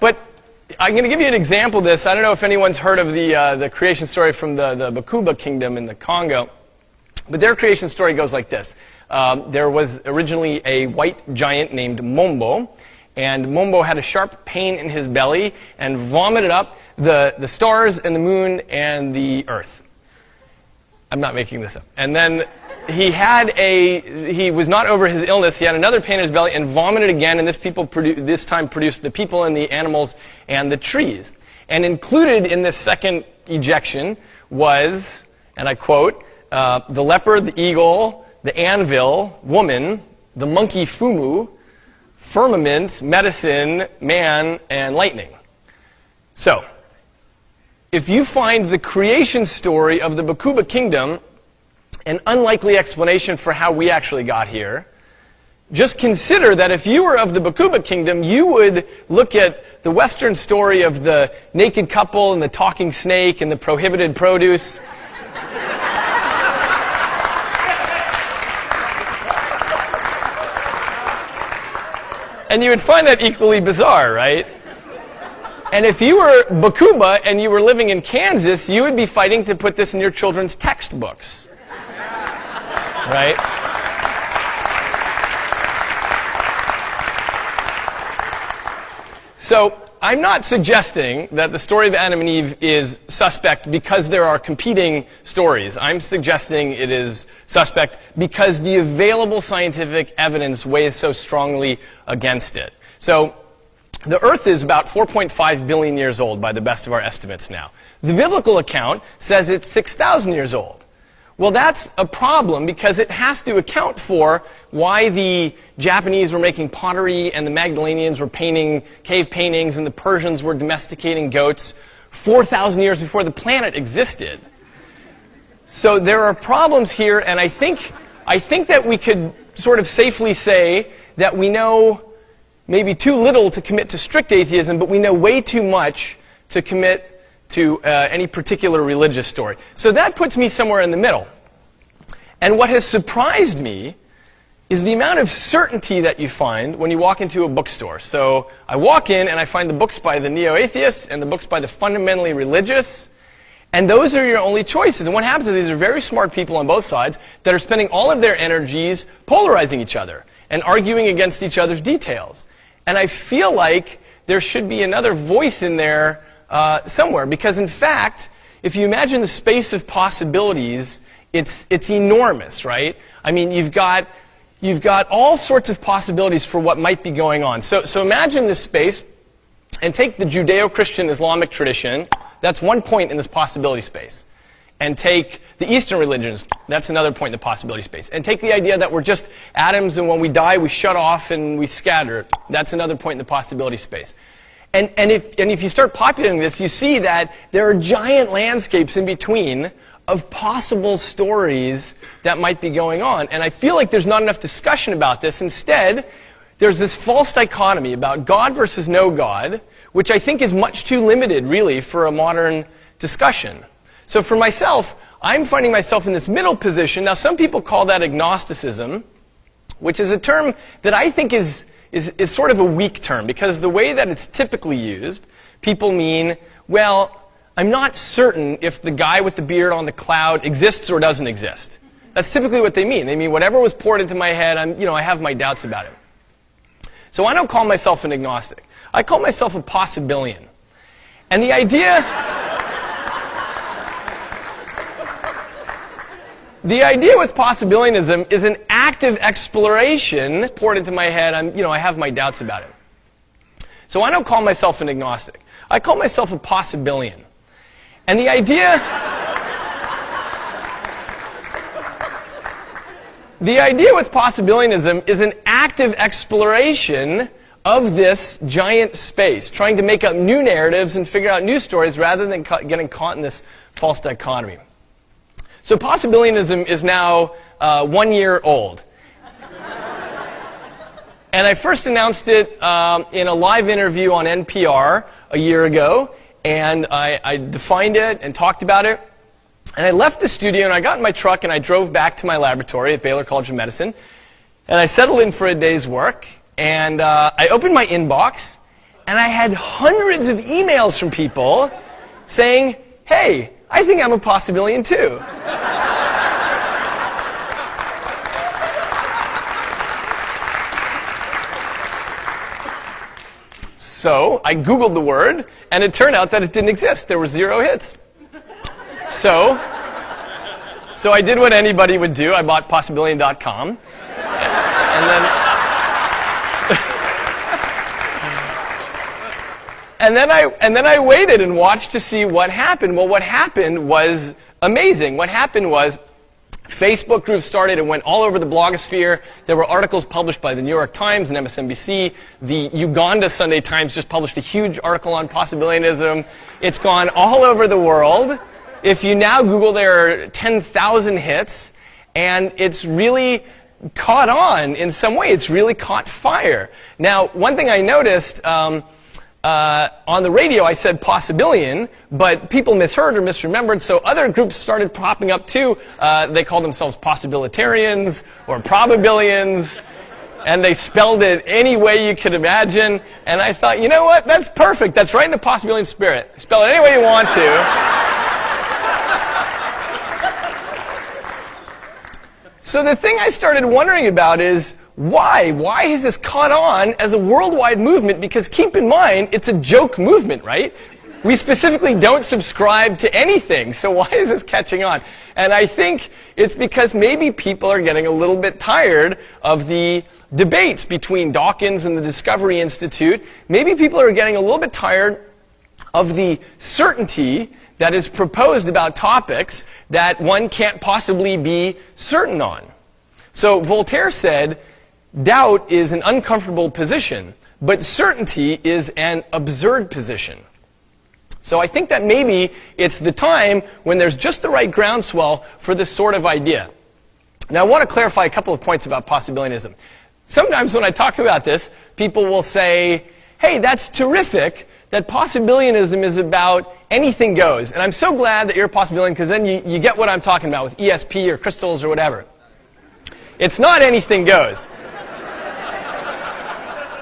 But I'm going to give you an example of this. I don't know if anyone's heard of the creation story from the Bakuba kingdom in the Congo. But their creation story goes like this. There was originally a white giant named Mombo. And Mombo had a sharp pain in his belly and vomited up the stars and the moon and the earth. I'm not making this up. And then he was not over his illness. He had another pain in his belly and vomited again. And this time produced the people and the animals and the trees. And included in this second ejection was, and I quote, the leopard, the eagle, the anvil, woman, the monkey fumu, firmament, medicine, man, and lightning. So, if you find the creation story of the Bakuba kingdom an unlikely explanation for how we actually got here, just consider that if you were of the Bakuba kingdom, you would look at the Western story of the naked couple and the talking snake and the prohibited produce. And you would find that equally bizarre, right? And if you were Bakuba and you were living in Kansas, you would be fighting to put this in your children's textbooks. Right? So, I'm not suggesting that the story of Adam and Eve is suspect because there are competing stories. I'm suggesting it is suspect because the available scientific evidence weighs so strongly against it. So, the Earth is about 4.5 billion years old by the best of our estimates now. The biblical account says it's 6,000 years old. Well, that's a problem because it has to account for why the Japanese were making pottery and the Magdalenians were painting cave paintings and the Persians were domesticating goats 4,000 years before the planet existed. So there are problems here, and I think that we could sort of safely say that we know maybe too little to commit to strict atheism, but we know way too much to commit to any particular religious story. So that puts me somewhere in the middle. And what has surprised me is the amount of certainty that you find when you walk into a bookstore. So I walk in and I find the books by the neo-atheists and the books by the fundamentally religious, and those are your only choices. And what happens is these are very smart people on both sides that are spending all of their energies polarizing each other and arguing against each other's details. And I feel like there should be another voice in there somewhere, because in fact, if you imagine the space of possibilities, it's enormous, right? I mean, you've got all sorts of possibilities for what might be going on. So imagine this space, and take the Judeo-Christian Islamic tradition. That's one point in this possibility space. And take the Eastern religions. That's another point in the possibility space. And take the idea that we're just atoms, and when we die, we shut off and we scatter. That's another point in the possibility space. And if you start populating this, you see that there are giant landscapes in between of possible stories that might be going on. And I feel like there's not enough discussion about this. Instead, there's this false dichotomy about God versus no God, which I think is much too limited, really, for a modern discussion. So for myself, I'm finding myself in this middle position. Now, some people call that agnosticism, which is a term that I think is sort of a weak term, because the way that it's typically used, people mean, well, I'm not certain if the guy with the beard on the cloud exists or doesn't exist. That's typically what they mean. They mean whatever was poured into my head, I have my doubts about it. So I don't call myself an agnostic. I call myself a possibilian. And the idea with possibilianism is an active exploration poured into my head. I have my doubts about it. So I don't call myself an agnostic. I call myself a possibilian. And the idea with possibilianism is an active exploration of this giant space, trying to make up new narratives and figure out new stories rather than getting caught in this false dichotomy. So possibilianism is now 1 year old. And I first announced it in a live interview on NPR a year ago, and I defined it and talked about it. And I left the studio, and I got in my truck, and I drove back to my laboratory at Baylor College of Medicine, and I settled in for a day's work, and I opened my inbox, And I had hundreds of emails from people saying, hey, I think I'm a possibilian too. So I Googled the word, and it turned out that it didn't exist. There were 0 hits. So I did what anybody would do. I bought Possibilian.com, and then I waited and watched to see what happened. Well, what happened was amazing. What happened was Facebook groups started and went all over the blogosphere. There were articles published by the New York Times and MSNBC. The Uganda Sunday Times just published a huge article on Possibilianism. It's gone all over the world. If you now Google, there are 10,000 hits, and it's really caught on in some way. It's really caught fire. Now, one thing I noticed, on the radio I said possibilian, but people misheard or misremembered, so other groups started popping up too. They called themselves possibilitarians or probabilians, and they spelled it any way you could imagine. And I thought, you know what? That's perfect. That's right in the possibilian spirit. Spell it any way you want to. So the thing I started wondering about is, why? Why has this caught on as a worldwide movement? Because keep in mind, it's a joke movement, right? We specifically don't subscribe to anything, so why is this catching on? And I think it's because maybe people are getting a little bit tired of the debates between Dawkins and the Discovery Institute. Maybe people are getting a little bit tired of the certainty that is proposed about topics that one can't possibly be certain on. So Voltaire said, doubt is an uncomfortable position, but certainty is an absurd position. So I think that maybe it's the time when there's just the right groundswell for this sort of idea. Now I want to clarify a couple of points about possibilianism. Sometimes when I talk about this, people will say, hey, that's terrific, that possibilianism is about anything goes. And I'm so glad that you're a possibilian, because then you get what I'm talking about with ESP or crystals or whatever. It's not anything goes.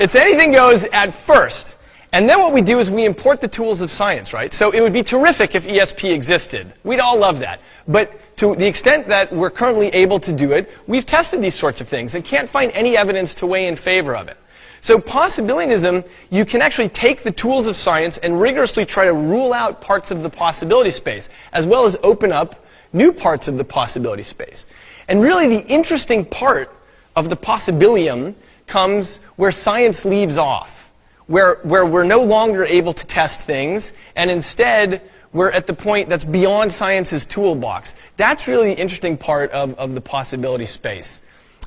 It's anything goes at first. And then what we do is we import the tools of science, right? So it would be terrific if ESP existed. We'd all love that. But to the extent that we're currently able to do it, we've tested these sorts of things and can't find any evidence to weigh in favor of it. So possibilianism, you can actually take the tools of science and rigorously try to rule out parts of the possibility space, as well as open up new parts of the possibility space. And really the interesting part of the possibilium comes where science leaves off, where we're no longer able to test things, and instead we're at the point that's beyond science's toolbox. That's really the interesting part of the possibility space.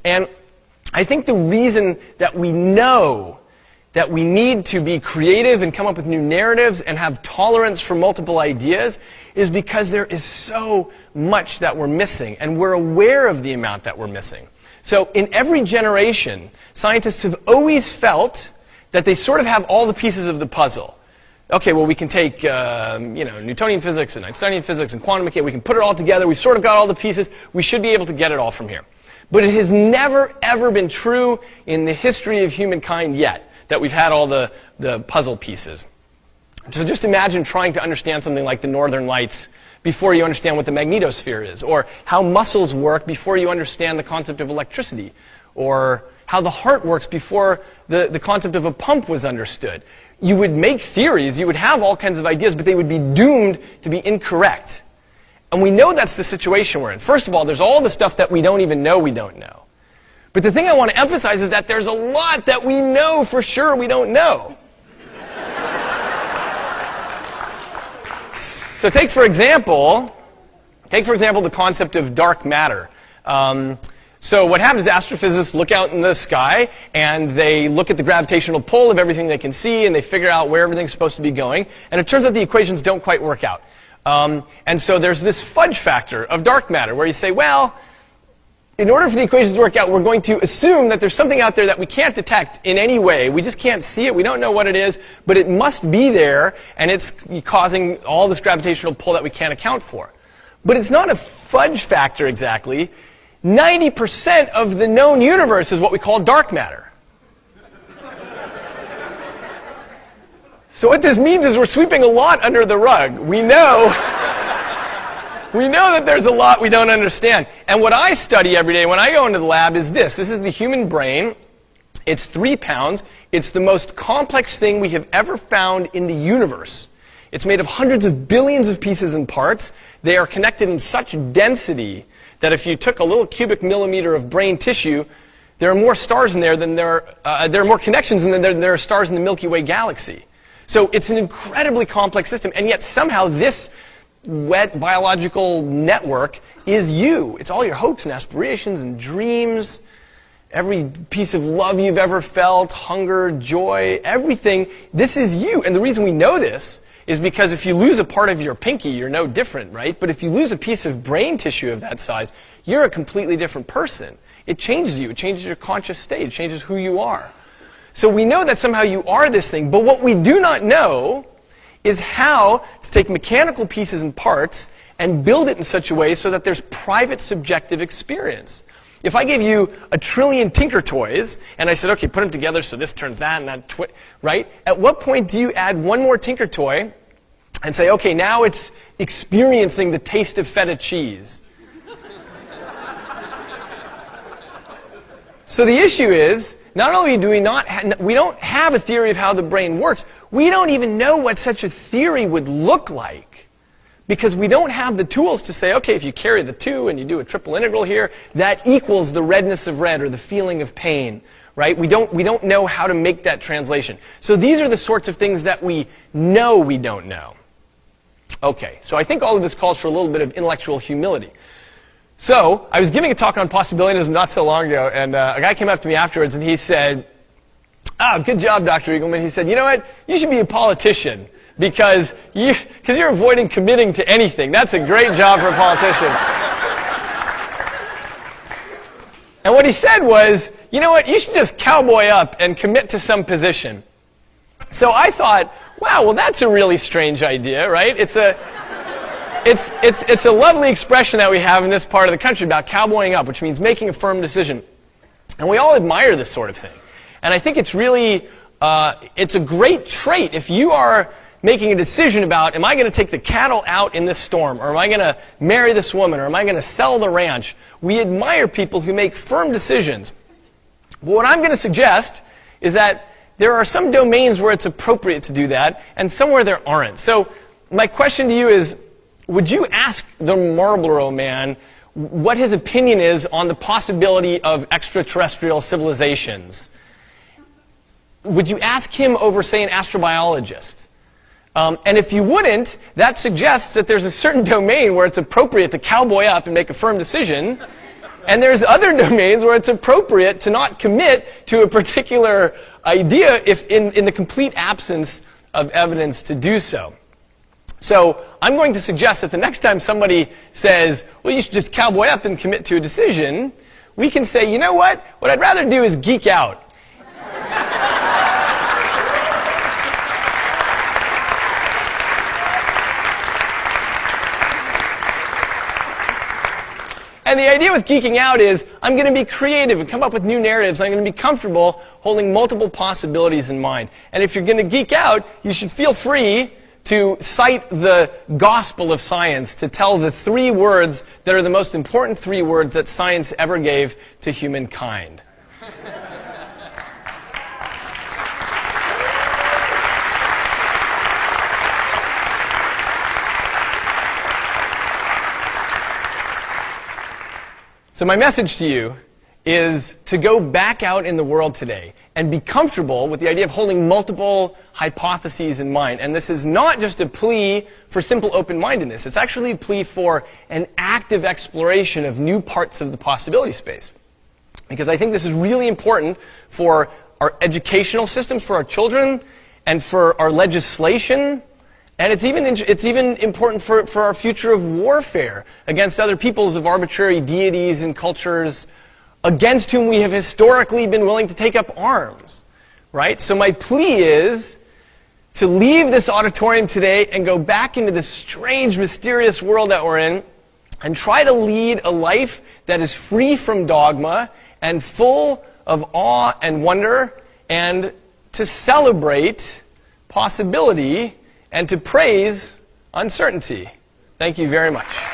And I think the reason that we know that we need to be creative and come up with new narratives and have tolerance for multiple ideas is because there is so much that we're missing, and we're aware of the amount that we're missing. So in every generation, scientists have always felt that they sort of have all the pieces of the puzzle. Okay, well, we can take Newtonian physics and Einsteinian physics and quantum mechanics. We can put it all together. We've sort of got all the pieces. We should be able to get it all from here. But it has never, ever been true in the history of humankind yet that we've had all the puzzle pieces. So just imagine trying to understand something like the Northern Lights before you understand what the magnetosphere is, or how muscles work before you understand the concept of electricity, or how the heart works before the concept of a pump was understood. You would make theories, you would have all kinds of ideas, but they would be doomed to be incorrect. And we know that's the situation we're in. First of all, there's all the stuff that we don't even know we don't know. But the thing I want to emphasize is that there's a lot that we know for sure we don't know. So take for example the concept of dark matter. So what happens is astrophysicists look out in the sky and they look at the gravitational pull of everything they can see, and they figure out where everything's supposed to be going. And it turns out the equations don't quite work out. And so there's this fudge factor of dark matter where you say, well, in order for the equations to work out, we're going to assume that there's something out there that we can't detect in any way. We just can't see it. We don't know what it is, but it must be there, and it's causing all this gravitational pull that we can't account for. But it's not a fudge factor exactly. 90% of the known universe is what we call dark matter. So what this means is we're sweeping a lot under the rug. We know that there's a lot we don't understand. And what I study every day when I go into the lab is this. This is the human brain. It's 3 pounds. It's the most complex thing we have ever found in the universe. It's made of hundreds of billions of pieces and parts. They are connected in such density that if you took a little cubic millimeter of brain tissue, there are more stars in there than there are more connections than there are stars in the Milky Way galaxy. So it's an incredibly complex system, and yet somehow this wet biological network is you. It's all your hopes and aspirations and dreams, every piece of love you've ever felt, hunger, joy, everything. This is you. And the reason we know this is because if you lose a part of your pinky, you're no different, right? But if you lose a piece of brain tissue of that size, you're a completely different person. It changes you. It changes your conscious state. It changes who you are. So we know that somehow you are this thing. But what we do not know is how to take mechanical pieces and parts and build it in such a way so that there's private subjective experience. If I gave you 1 trillion Tinker Toys, and I said, okay, put them together so this turns that and that, right? At what point do you add one more Tinker Toy and say, okay, now it's experiencing the taste of feta cheese? So the issue is, not only do we don't have a theory of how the brain works, we don't even know what such a theory would look like. Because we don't have the tools to say, okay, if you carry the 2 and you do a triple integral here, that equals the redness of red or the feeling of pain, right? We don't know how to make that translation. So these are the sorts of things that we know we don't know. Okay, so I think all of this calls for a little bit of intellectual humility. So, I was giving a talk on Possibilianism not so long ago, and a guy came up to me afterwards and he said, good job, Dr. Eagleman. He said, you know what, you should be a politician because you're avoiding committing to anything. That's a great job for a politician. And what he said was, you know what, you should just cowboy up and commit to some position. So I thought, wow, well that's a really strange idea, right? It's a lovely expression that we have in this part of the country about cowboying up, which means making a firm decision. And we all admire this sort of thing. And I think it's really, it's a great trait if you are making a decision about, am I going to take the cattle out in this storm, or am I going to marry this woman, or am I going to sell the ranch? We admire people who make firm decisions. But what I'm going to suggest is that there are some domains where it's appropriate to do that, and some where there aren't. So my question to you is, would you ask the Marlboro Man what his opinion is on the possibility of extraterrestrial civilizations? Would you ask him over, say, an astrobiologist? And if you wouldn't, that suggests that there's a certain domain where it's appropriate to cowboy up and make a firm decision, and there's other domains where it's appropriate to not commit to a particular idea if in the complete absence of evidence to do so. So I'm going to suggest that the next time somebody says, well, you should just cowboy up and commit to a decision, we can say, you know what? What I'd rather do is geek out. And the idea with geeking out is, I'm going to be creative and come up with new narratives. I'm going to be comfortable holding multiple possibilities in mind. And if you're going to geek out, you should feel free to cite the gospel of science, to tell the 3 words that are the most important 3 words that science ever gave to humankind. So my message to you is to go back out in the world today and be comfortable with the idea of holding multiple hypotheses in mind. And this is not just a plea for simple open-mindedness. It's actually a plea for an active exploration of new parts of the possibility space. Because I think this is really important for our educational systems, for our children, and for our legislation. And it's even important for our future of warfare against other peoples of arbitrary deities and cultures against whom we have historically been willing to take up arms, right? So my plea is to leave this auditorium today and go back into this strange, mysterious world that we're in and try to lead a life that is free from dogma and full of awe and wonder, and to celebrate possibility and to praise uncertainty. Thank you very much.